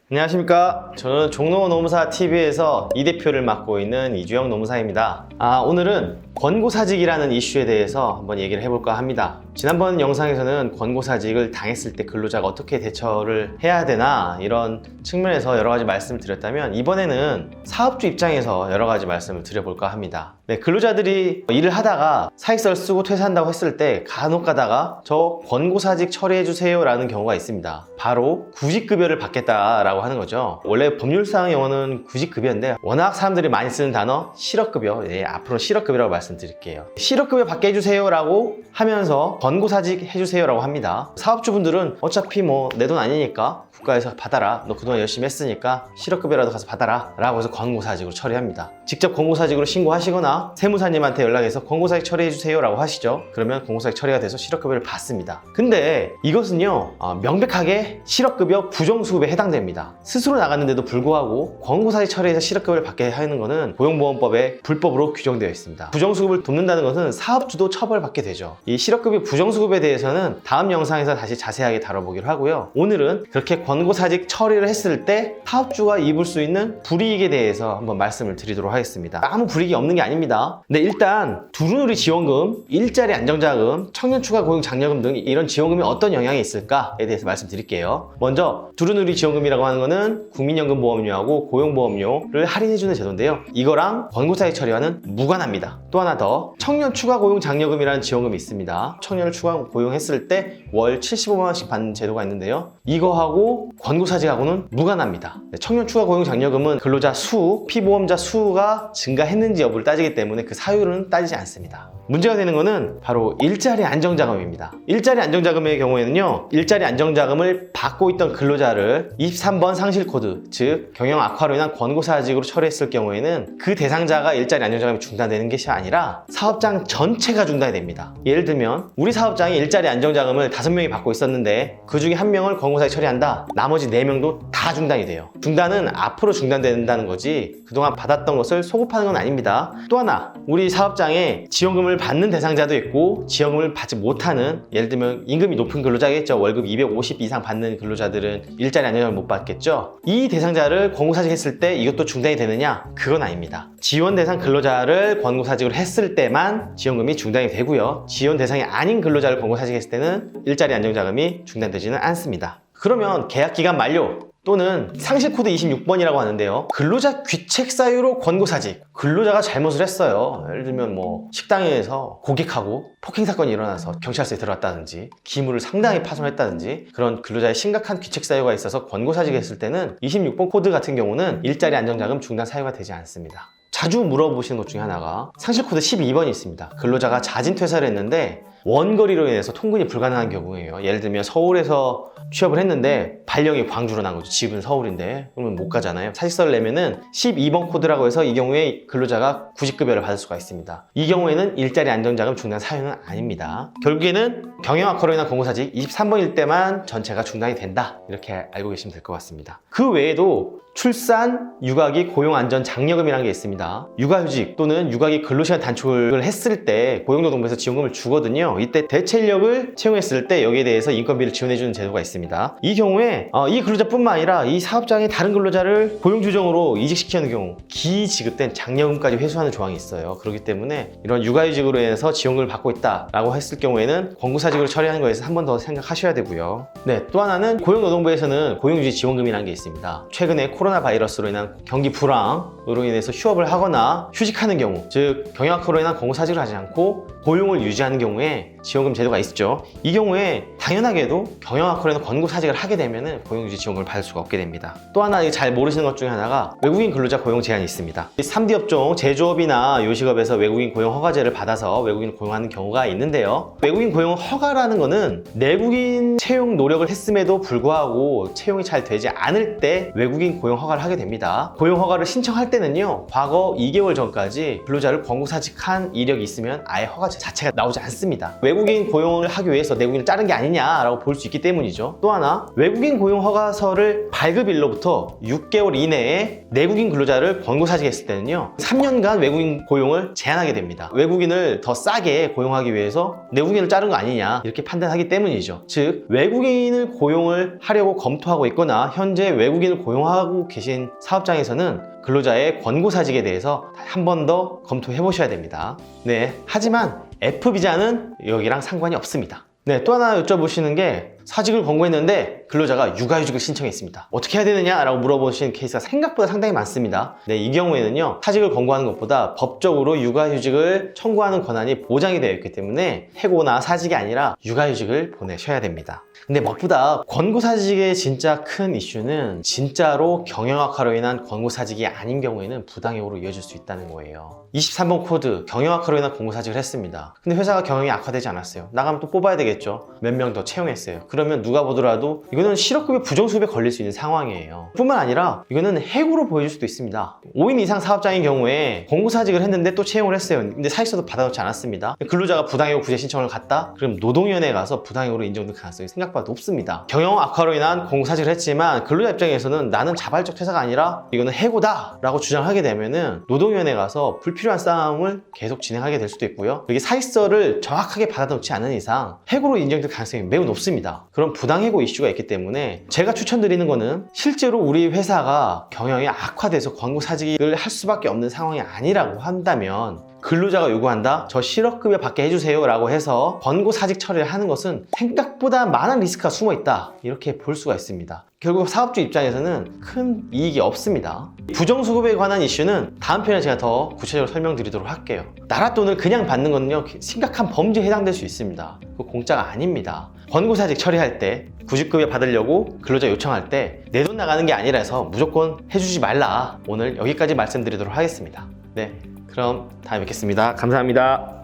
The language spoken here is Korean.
안녕하십니까. 저는 종로노무사TV에서 이 대표를 맡고 있는 이주영 노무사입니다. 오늘은 권고사직이라는 이슈에 대해서 한번 얘기를 해볼까 합니다. 지난번 영상에서는 권고사직을 당했을 때 근로자가 어떻게 대처를 해야 되나 이런 측면에서 여러 가지 말씀을 드렸다면, 이번에는 사업주 입장에서 여러 가지 말씀을 드려볼까 합니다. 근로자들이 일을 하다가 사익서를 쓰고 퇴사한다고 했을 때 간혹 가다가 저 권고사직 처리해주세요 라는 경우가 있습니다. 바로 구직급여를 받겠다라고 하는 거죠. 원래 법률상 용어는 구직급여인데 워낙 사람들이 많이 쓰는 단어 실업급여, 앞으로 실업급여라고 말씀드릴게요. 실업급여 받게 해주세요 라고 하면서 권고사직 해주세요 라고 합니다. 사업주분들은 어차피 뭐 내 돈 아니니까 국가에서 받아라, 너 그동안 열심히 했으니까 실업급여라도 가서 받아라 라고 해서 권고사직으로 처리합니다. 직접 권고사직으로 신고하시거나 세무사님한테 연락해서 권고사직 처리해주세요 라고 하시죠. 그러면 권고사직 처리가 돼서 실업급여를 받습니다. 근데 이것은요, 명백하게 실업급여 부정수급에 해당됩니다. 스스로 나갔는데도 불구하고 권고사직 처리해서 실업급여를 받게 하는 것은 고용보험법에 불법으로 규정되어 있습니다. 부정수급을 돕는다는 것은 사업주도 처벌받게 되죠. 이 실업급여 부정수급에 대해서는 다음 영상에서 다시 자세하게 다뤄보기로 하고요. 오늘은 그렇게 권고사직 처리를 했을 때 사업주가 입을 수 있는 불이익에 대해서 한번 말씀을 드리도록 하겠습니다. 아무 불이익이 없는 게 아닙니다. 근데 일단 두루누리 지원금, 일자리 안정자금, 청년 추가 고용 장려금 등 이런 지원금이 어떤 영향이 있을까에 대해서 말씀드릴게요. 먼저 두루누리 지원금이라고 하는 거는 국민연금 보험료하고 고용보험료를 할인해주는 제도인데요. 이거랑 권고사직 처리와는 무관합니다. 또 하나 더, 청년 추가 고용 장려금이라는 지원금이 있습니다. 청년을 추가 고용했을 때 월 75만 원씩 받는 제도가 있는데요. 이거하고 권고사직하고는 무관합니다. 청년 추가 고용 장려금은 근로자 수, 피보험자 수가 증가했는지 여부를 따지기 때문에 그 사유는 따지지 않습니다. 문제가 되는 것은 바로 일자리 안정자금입니다. 일자리 안정자금의 경우에는요, 일자리 안정자금을 받고 있던 근로자를 23번 상실코드, 즉 경영 악화로 인한 권고사직으로 처리했을 경우에는 그 대상자가 일자리 안정자금이 중단되는 것이 아니라 사업장 전체가 중단이 됩니다. 예를 들면 우리 사업장이 일자리 안정자금을 5명이 받고 있었는데 그 중에 1명을 권고사직 처리한다. 나머지 4명도 다 중단이 돼요. 중단은 앞으로 중단된다는 거지 그동안 받았던 것을 소급하는 건 아닙니다. 또 하나, 우리 사업장에 지원금을 받는 대상자도 있고 지원금을 받지 못하는, 예를 들면 임금이 높은 근로자겠죠. 월급 250 이상 받는 근로자들은 일자리 안정자금을 못 받겠죠. 이 대상자를 권고사직 했을 때 이것도 중단이 되느냐? 그건 아닙니다. 지원 대상 근로자를 권고사직을 했을 때만 지원금이 중단이 되고요. 지원 대상이 아닌 근로자를 권고사직 했을 때는 일자리 안정자금이 중단되지는 않습니다. 그러면 계약기간 만료 또는 상실코드 26번이라고 하는데요, 근로자 귀책 사유로 권고사직, 근로자가 잘못을 했어요. 예를 들면 뭐 식당에서 고객하고 폭행사건이 일어나서 경찰서에 들어갔다든지 기물을 상당히 파손했다든지 그런 근로자의 심각한 귀책 사유가 있어서 권고사직을 했을 때는 26번 코드 같은 경우는 일자리 안정자금 중단 사유가 되지 않습니다. 자주 물어보시는 것 중에 하나가 상실코드 12번이 있습니다. 근로자가 자진 퇴사를 했는데 원거리로 인해서 통근이 불가능한 경우예요. 예를 들면 서울에서 취업을 했는데 발령이 광주로 난 거죠. 집은 서울인데 그러면 못 가잖아요. 사직서를 내면은 12번 코드라고 해서 이 경우에 근로자가 구직급여를 받을 수가 있습니다. 이 경우에는 일자리 안정자금 중단 사유는 아닙니다. 결국에는 경영 악화로 인한 권고사직 23번일 때만 전체가 중단이 된다, 이렇게 알고 계시면 될 것 같습니다. 그 외에도 출산, 육아기 고용안전 장려금이라는 게 있습니다. 육아휴직 또는 육아기 근로시간 단축을 했을 때 고용노동부에서 지원금을 주거든요. 이때 대체인력을 채용했을 때 여기에 대해서 인건비를 지원해주는 제도가 있습니다. 이 경우에 이 근로자뿐만 아니라 이 사업장의 다른 근로자를 고용규정으로 이직시키는 경우 기지급된 장려금까지 회수하는 조항이 있어요. 그렇기 때문에 이런 육아휴직으로 인해서 지원금을 받고 있다라고 했을 경우에는 권고사직으로 처리하는 거에서 한 번 더 생각하셔야 되고요. 또 하나는 고용노동부에서는 고용유지 지원금이라는 게 있습니다. 최근에 코로나 바이러스로 인한 경기 불황으로 인해서 휴업을 하거나 휴직하는 경우, 즉 경영 악화로 인한 권고사직을 하지 않고 고용을 유지하는 경우에 지원금 제도가 있죠. 이 경우에 당연하게도 경영 악화로 인한 권고사직을 하게 되면 고용유지 지원금을 받을 수가 없게 됩니다. 또 하나 잘 모르시는 것 중에 하나가 외국인 근로자 고용 제한이 있습니다. 3D 업종, 제조업이나 요식업에서 외국인 고용 허가제를 받아서 외국인을 고용하는 경우가 있는데요. 외국인 고용 허가라는 거는 내국인 채용 노력을 했음에도 불구하고 채용이 잘 되지 않을 때 외국인 고용 허가를 하게 됩니다. 고용 허가를 신청할 때는요, 과거 2개월 전까지 근로자를 권고사직한 이력이 있으면 아예 허가 자체가 나오지 않습니다. 외국인 고용을 하기 위해서 내국인을 자른 게 아니냐라고 볼 수 있기 때문이죠. 또 하나, 외국인 고용 허가서를 발급일로부터 6개월 이내에 내국인 근로자를 권고사직했을 때는요 3년간 외국인 고용을 제한하게 됩니다. 외국인을 더 싸게 고용하기 위해서 내국인을 자른 거 아니냐 이렇게 판단하기 때문이죠. 즉 외국인을 고용을 하려고 검토하고 있거나 현재 외국인을 고용하고 계신 사업장에서는 근로자의 권고사직에 대해서 한 번 더 검토해 보셔야 됩니다. 네, 하지만 F비자는 여기랑 상관이 없습니다. 네, 또 하나 여쭤보시는 게 사직을 권고했는데 근로자가 육아휴직을 신청했습니다. 어떻게 해야 되느냐라고 물어보시는 케이스가 생각보다 상당히 많습니다. 네, 이 경우에는요 사직을 권고하는 것보다 법적으로 육아휴직을 청구하는 권한이 보장이 되어 있기 때문에 해고나 사직이 아니라 육아휴직을 보내셔야 됩니다. 근데 무엇보다 권고사직의 진짜 큰 이슈는 진짜로 경영악화로 인한 권고사직이 아닌 경우에는 부당해고로 이어질 수 있다는 거예요. 23번 코드 경영악화로 인한 권고사직을 했습니다. 근데 회사가 경영이 악화되지 않았어요. 나가면 또 뽑아야 되겠죠. 몇 명 더 채용했어요. 그러면 누가 보더라도 이거는 실업급여 부정수입에 걸릴 수 있는 상황이에요. 뿐만 아니라 이거는 해고로 보여줄 수도 있습니다. 5인 이상 사업장인 경우에 권고사직을 했는데 또 채용을 했어요. 근데 사직서도 받아놓지 않았습니다. 근로자가 부당해고 구제 신청을 갔다? 그럼 노동위원회에 가서 부당해고로 인정될 가능성이 생각보다 높습니다. 경영 악화로 인한 권고사직을 했지만 근로자 입장에서는 나는 자발적 퇴사가 아니라 이거는 해고다 라고 주장하게 되면은 노동위원회에 가서 불필요한 싸움을 계속 진행하게 될 수도 있고요. 이게 사직서를 정확하게 받아놓지 않은 이상 해고로 인정될 가능성이 매우 높습니다. 그런 부당해고 이슈가 있기 때문에 제가 추천드리는 거는 실제로 우리 회사가 경영이 악화돼서 권고사직을 할 수밖에 없는 상황이 아니라고 한다면 근로자가 요구한다? 저 실업급여 받게 해주세요 라고 해서 권고사직 처리를 하는 것은 생각보다 많은 리스크가 숨어 있다 이렇게 볼 수가 있습니다. 결국 사업주 입장에서는 큰 이익이 없습니다. 부정수급에 관한 이슈는 다음 편에 제가 더 구체적으로 설명드리도록 할게요. 나라 돈을 그냥 받는 거는요 심각한 범죄에 해당될 수 있습니다. 그거 공짜가 아닙니다. 권고사직 처리할 때 구직급여 받으려고 근로자 요청할 때 내 돈 나가는 게 아니라서 무조건 해주지 말라. 오늘 여기까지 말씀드리도록 하겠습니다. 네, 그럼 다음에 뵙겠습니다. 감사합니다.